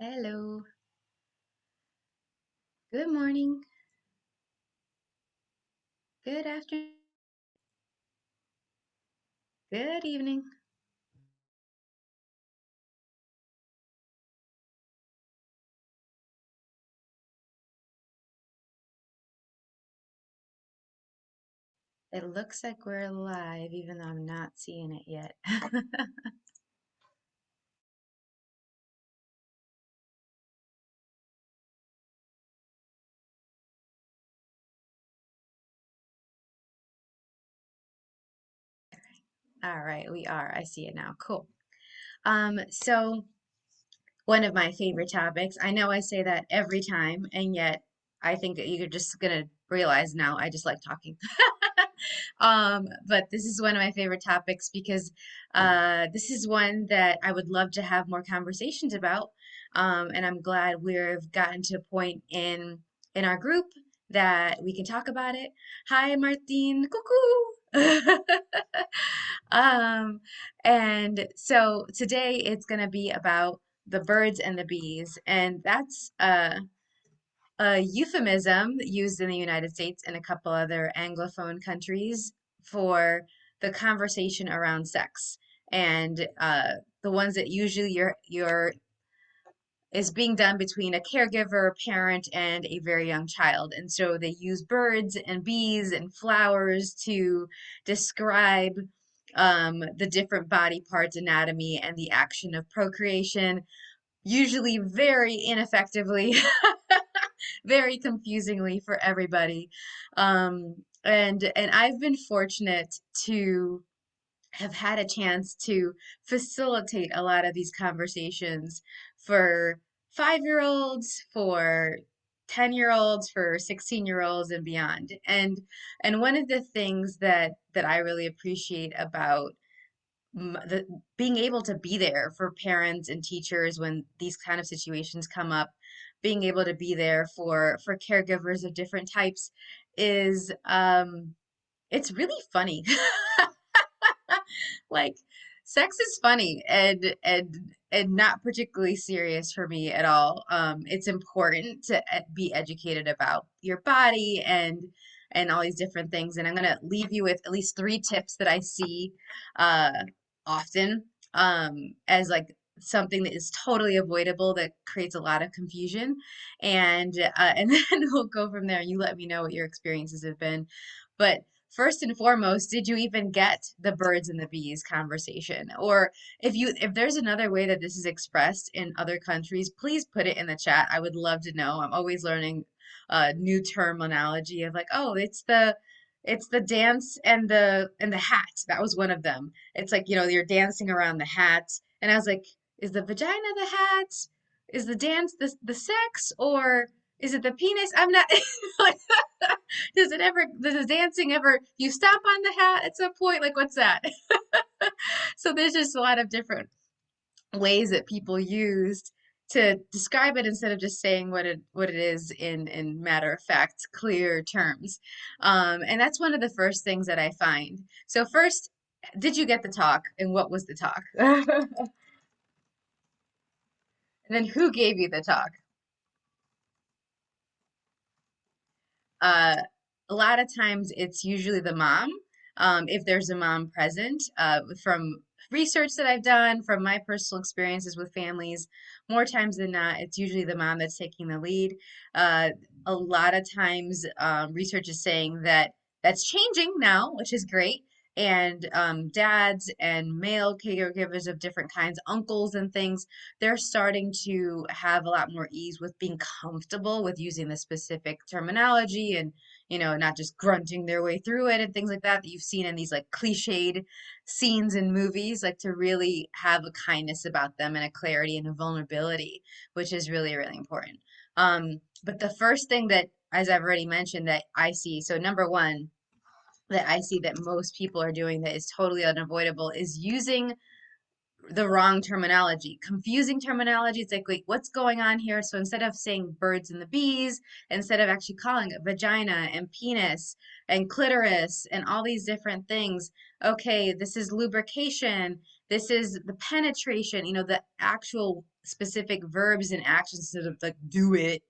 Hello. Good morning. Good afternoon. Good evening. It looks like we're live, even though I'm not seeing it yet. All right, we are. I see it now. Cool. So one of my favorite topics. I know I say that every time, and yet I think that you're just gonna realize now I just like talking. But this is one of my favorite topics because this is one that I would love to have more conversations about. And I'm glad we've gotten to a point in our group that we can talk about it. Hi, Martine. Cuckoo. Um, and so today it's going to be about the birds and the bees, and that's a euphemism used in the United States and a couple other Anglophone countries for the conversation around sex. And the ones that usually you're is being done between a caregiver, parent, and a very young child. And so they use birds and bees and flowers to describe the different body parts, anatomy, and the action of procreation, usually very ineffectively, very confusingly for everybody. And I've been fortunate to have had a chance to facilitate a lot of these conversations for 5-year-olds, for 10-year-olds, for 16-year-olds and beyond. And one of the things that I really appreciate about being able to be there for parents and teachers when these kind of situations come up, being able to be there for caregivers of different types is it's really funny. Like, sex is funny and not particularly serious for me at all. It's important to be educated about your body and all these different things. And I'm gonna leave you with at least three tips that I see uh, often as like something that is totally avoidable that creates a lot of confusion. And then we'll go from there. You let me know what your experiences have been. But first and foremost, did you even get the birds and the bees conversation? Or if there's another way that this is expressed in other countries, please put it in the chat. I would love to know. I'm always learning new terminology of like, oh, it's the dance and the hat. That was one of them. It's like, you're dancing around the hat. And I was like, is the vagina the hat? Is the dance the sex? Or is it the penis? I'm not like does the dancing ever you stop on the hat at some point? Like what's that? So there's just a lot of different ways that people used to describe it instead of just saying what it is in matter of fact, clear terms. And that's one of the first things that I find. So first, did you get the talk and what was the talk? And then who gave you the talk? Uh, a lot of times it's usually the mom, if there's a mom present. From research that I've done, from my personal experiences with families, more times than not, it's usually the mom that's taking the lead. Uh, a lot of times, research is saying that that's changing now, which is great. And dads and male caregivers of different kinds, uncles and things, they're starting to have a lot more ease with being comfortable with using the specific terminology and not just grunting their way through it and things like that you've seen in these like cliched scenes in movies, like to really have a kindness about them and a clarity and a vulnerability, which is really, really important. But the first thing that, as I've already mentioned, that I see, so number one, that I see that most people are doing that is totally unavoidable is using the wrong terminology, confusing terminology. It's like, wait, what's going on here? So instead of saying birds and the bees, instead of actually calling it vagina and penis and clitoris and all these different things, okay, this is lubrication This is the penetration, the actual specific verbs and actions instead of like do it.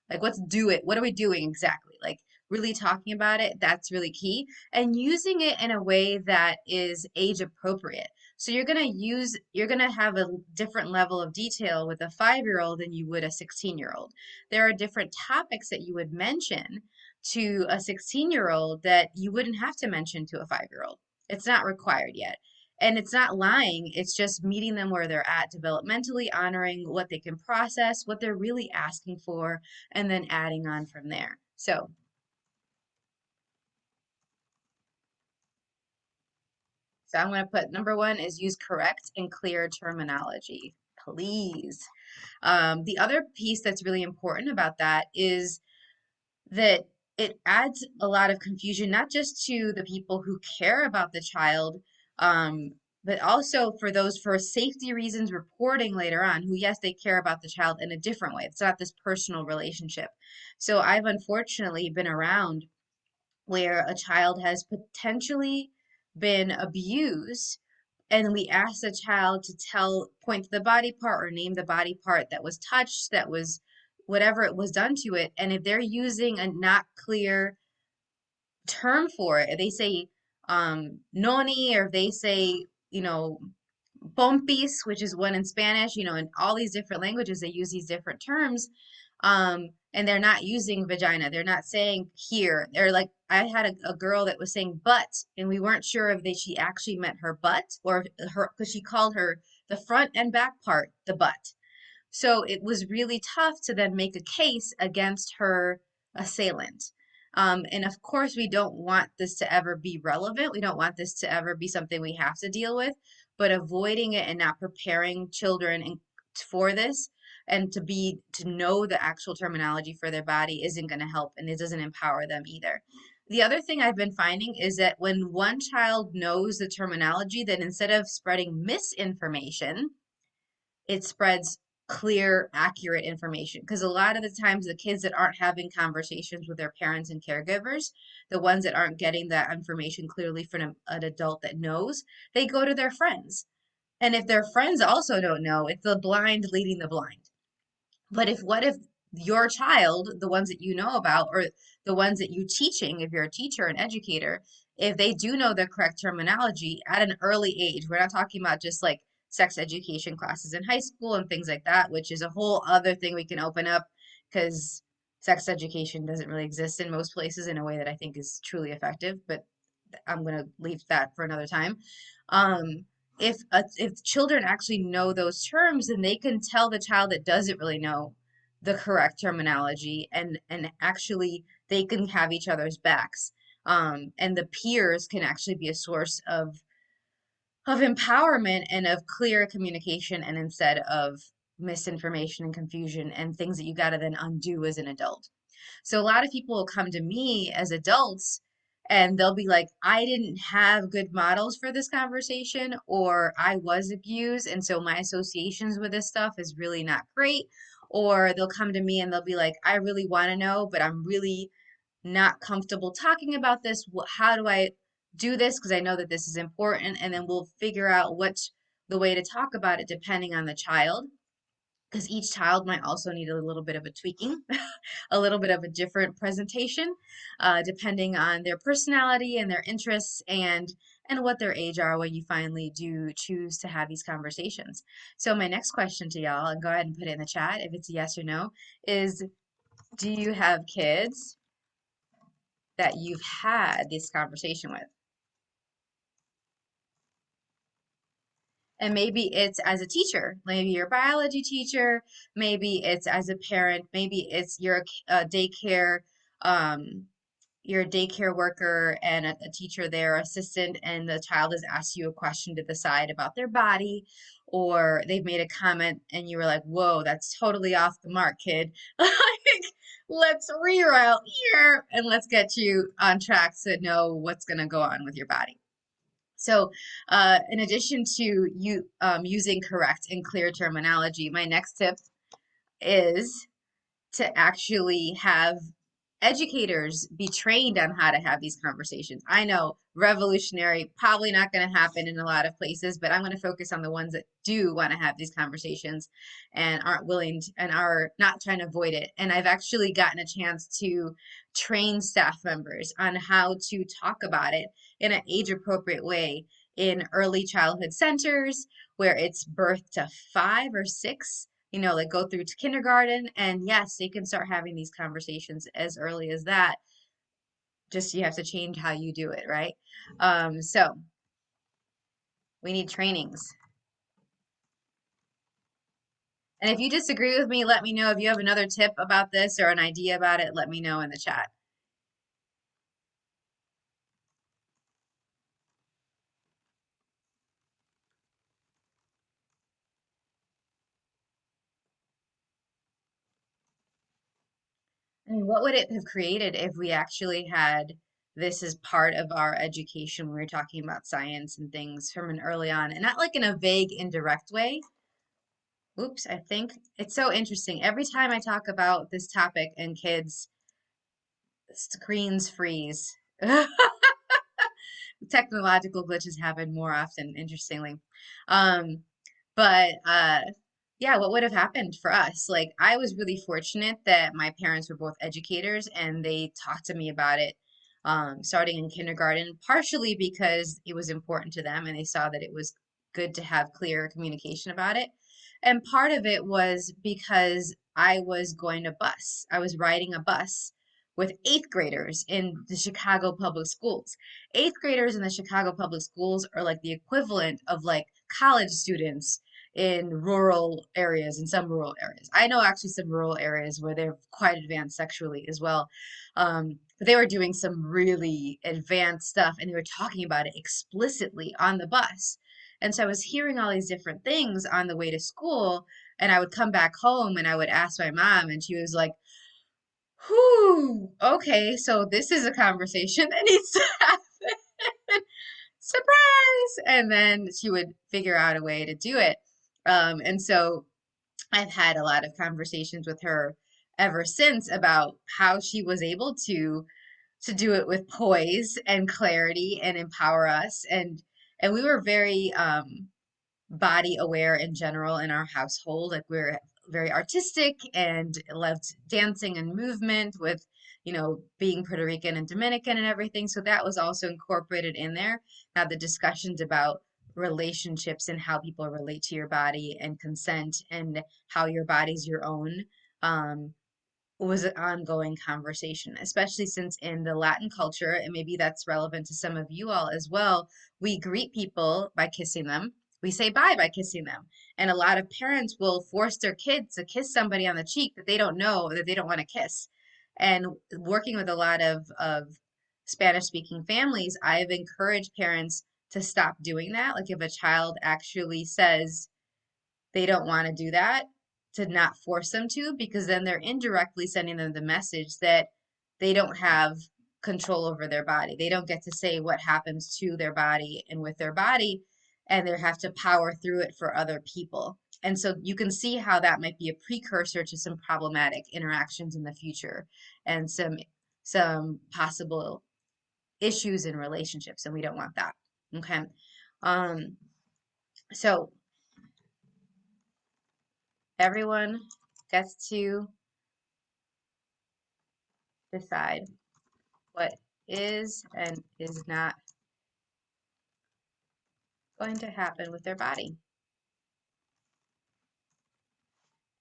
Like, let's do it. What are we doing exactly? Like, really talking about it, that's really key. And using it in a way that is age appropriate. So you're going to have a different level of detail with a 5-year-old than you would a 16-year-old. There are different topics that you would mention to a 16-year-old that you wouldn't have to mention to a 5-year-old. It's not required yet. And it's not lying, it's just meeting them where they're at developmentally, honoring what they can process, what they're really asking for, and then adding on from there. So I'm going to put number one is use correct and clear terminology, please. The other piece that's really important about that is that it adds a lot of confusion, not just to the people who care about the child, but also for those for safety reasons reporting later on, who, yes, they care about the child in a different way. It's not this personal relationship. So I've unfortunately been around where a child has potentially been abused, and we ask the child to point to the body part or name the body part that was touched, that was whatever it was done to it. And if they're using a not clear term for it, if they say noni, or if they say, pompis, which is one in Spanish, in all these different languages, they use these different terms. And they're not using vagina. They're not saying here. They're like, I had a girl that was saying butt, and we weren't sure if she actually meant her butt or her, because she called her the front and back part the butt. So it was really tough to then make a case against her assailant. And of course, we don't want this to ever be relevant. We don't want this to ever be something we have to deal with, but avoiding it and not preparing children for this and to know the actual terminology for their body isn't going to help, and it doesn't empower them either. The other thing I've been finding is that when one child knows the terminology, then instead of spreading misinformation, it spreads clear, accurate information. Because a lot of the times, the kids that aren't having conversations with their parents and caregivers, the ones that aren't getting that information clearly from an adult that knows, they go to their friends. And if their friends also don't know, it's the blind leading the blind. But what if your child, the ones that you know about, or the ones that you teaching, if you're a teacher and educator, if they do know the correct terminology at an early age, we're not talking about just like sex education classes in high school and things like that, which is a whole other thing we can open up, because sex education doesn't really exist in most places in a way that I think is truly effective, but I'm going to leave that for another time. If children actually know those terms, then they can tell the child that doesn't really know the correct terminology, and actually they can have each other's backs. And the peers can actually be a source of empowerment and of clear communication, and instead of misinformation and confusion and things that you got to then undo as an adult. So a lot of people will come to me as adults and they'll be like, I didn't have good models for this conversation, or I was abused, and so my associations with this stuff is really not great. Or they'll come to me and they'll be like, I really want to know, but I'm really not comfortable talking about this. How do I do this? Because I know that this is important. And then we'll figure out what's the way to talk about it depending on the child, because each child might also need a little bit of a tweaking, a little bit of a different presentation, depending on their personality and their interests, and what their age are when you finally do choose to have these conversations. So my next question to y'all, and go ahead and put it in the chat if it's a yes or no, is do you have kids that you've had this conversation with? And maybe it's as a teacher, maybe you're a biology teacher, maybe it's as a parent, maybe it's daycare, um, you're a daycare worker and a teacher there, assistant, and the child has asked you a question to the side about their body, or they've made a comment and you were like, whoa, that's totally off the mark, kid. Like, let's reroute here and let's get you on track to know what's going to go on with your body. So, in addition to using correct and clear terminology, my next tip is to actually have educators be trained on how to have these conversations. I know revolutionary, probably not going to happen in a lot of places, but I'm going to focus on the ones that do want to have these conversations and aren't willing to, and are not trying to avoid it. And I've actually gotten a chance to train staff members on how to talk about it in an age appropriate way in early childhood centers where it's birth to 5 or 6, like go through to kindergarten. And yes, they can start having these conversations as early as that. Just you have to change how you do it, right? So we need trainings. And if you disagree with me, let me know. If you have another tip about this or an idea about it, let me know in the chat. I mean, what would it have created if we actually had this as part of our education when we were talking about science and things from an early on, and not like in a vague, indirect way? Oops, I think it's so interesting. Every time I talk about this topic and kids, screens freeze. Technological glitches happen more often, interestingly. Um, but yeah, what would have happened for us? Like, I was really fortunate that my parents were both educators and they talked to me about it starting in kindergarten, partially because it was important to them and they saw that it was good to have clear communication about it. And part of it was because I was going to bus. I was riding a bus with eighth graders in the Chicago public schools. Eighth graders in the Chicago public schools are like the equivalent of like college students in rural areas, in some rural areas. I know actually some rural areas where they're quite advanced sexually as well. But they were doing some really advanced stuff and they were talking about it explicitly on the bus. And so I was hearing all these different things on the way to school, and I would come back home and I would ask my mom, and she was like, whew, okay, so this is a conversation that needs to happen. Surprise! And then she would figure out a way to do it. And so I've had a lot of conversations with her ever since about how she was able to do it with poise and clarity and empower us. And we were very body aware in general in our household. Like we're very artistic and loved dancing and movement with, being Puerto Rican and Dominican and everything. So that was also incorporated in there. Now the discussions about relationships and how people relate to your body and consent and how your body's your own. Was an ongoing conversation, especially since in the Latin culture, and maybe that's relevant to some of you all as well, we greet people by kissing them. We say bye by kissing them. And a lot of parents will force their kids to kiss somebody on the cheek that they don't know, that they don't want to kiss. And working with a lot of Spanish speaking families, I've encouraged parents to stop doing that. Like if a child actually says, they don't want to do that, to not force them to, because then they're indirectly sending them the message that they don't have control over their body. They don't get to say what happens to their body and with their body, and they have to power through it for other people. And so you can see how that might be a precursor to some problematic interactions in the future and some possible issues in relationships, and we don't want that. Okay. Um, so everyone gets to decide what is and is not going to happen with their body.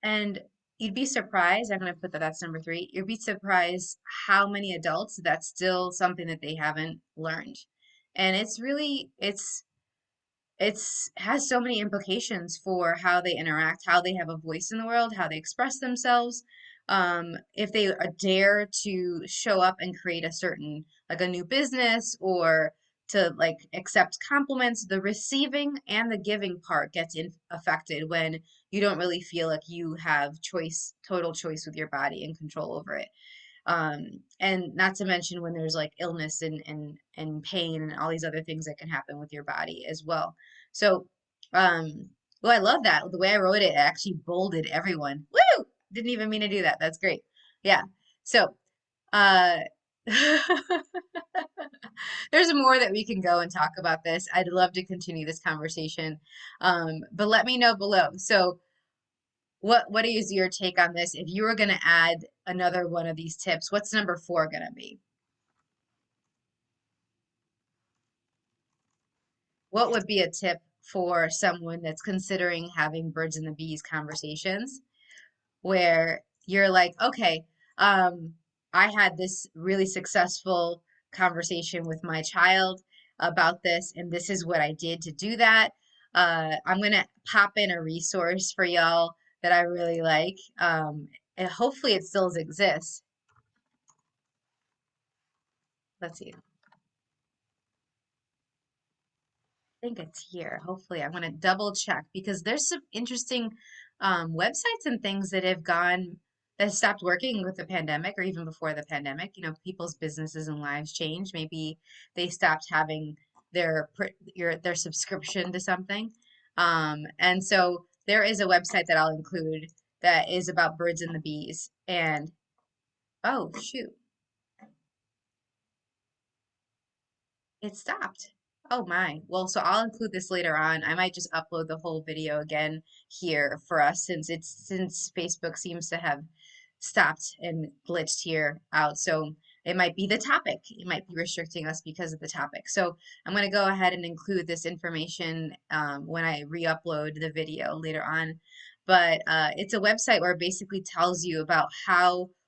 And you'd be surprised, I'm going to put that's number 3. You'd be surprised how many adults that's still something that they haven't learned. And it's has so many implications for how they interact, how they have a voice in the world, how they express themselves. If they dare to show up and create a certain, like a new business, or to like accept compliments, the receiving and the giving part gets affected when you don't really feel like you have choice, total choice with your body and control over it. And not to mention when there's like illness and pain and all these other things that can happen with your body as well. So, well, I love that. The way I wrote it, it actually bolded everyone. Woo! Didn't even mean to do that. That's great. Yeah. So, uh, There's more that we can go and talk about this. I'd love to continue this conversation. But let me know below. So what is your take on this? If you were going to add another one of these tips, what's number 4 going to be? What would be a tip for someone that's considering having birds and the bees conversations where you're like, okay, I had this really successful conversation with my child about this, and this is what I did to do that. I'm gonna pop in a resource for y'all that I really like, and hopefully it still exists. Let's see. Think it's here. Hopefully, I'm going to double check because there's some interesting websites and things that have gone that stopped working with the pandemic or even before the pandemic. You know, people's businesses and lives changed. Maybe they stopped having their subscription to something. And so there is a website that I'll include that is about birds and the bees. And oh, shoot. It stopped. Oh my. Well, so I'll include this later on. I might just upload the whole video again here for us since Facebook seems to have stopped and glitched here out. So it might be the topic. It might be restricting us because of the topic. So I'm going to go ahead and include this information when I re-upload the video later on. But it's a website where it basically tells you about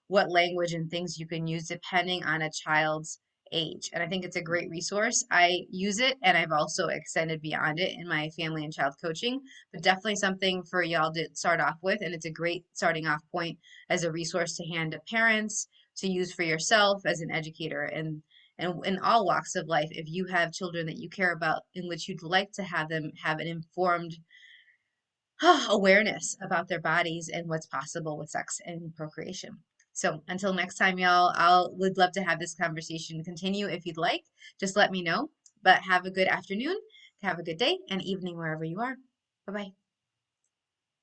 what language and things you can use depending on a child's age. And I think it's a great resource. I use it and I've also extended beyond it in my family and child coaching, but definitely something for y'all to start off with. And it's a great starting off point as a resource to hand to parents, to use for yourself as an educator and in all walks of life. If you have children that you care about in which you'd like to have them have an informed awareness about their bodies and what's possible with sex and procreation. So until next time, y'all, would love to have this conversation continue if you'd like. Just let me know. But have a good afternoon, have a good day and evening wherever you are. Bye bye.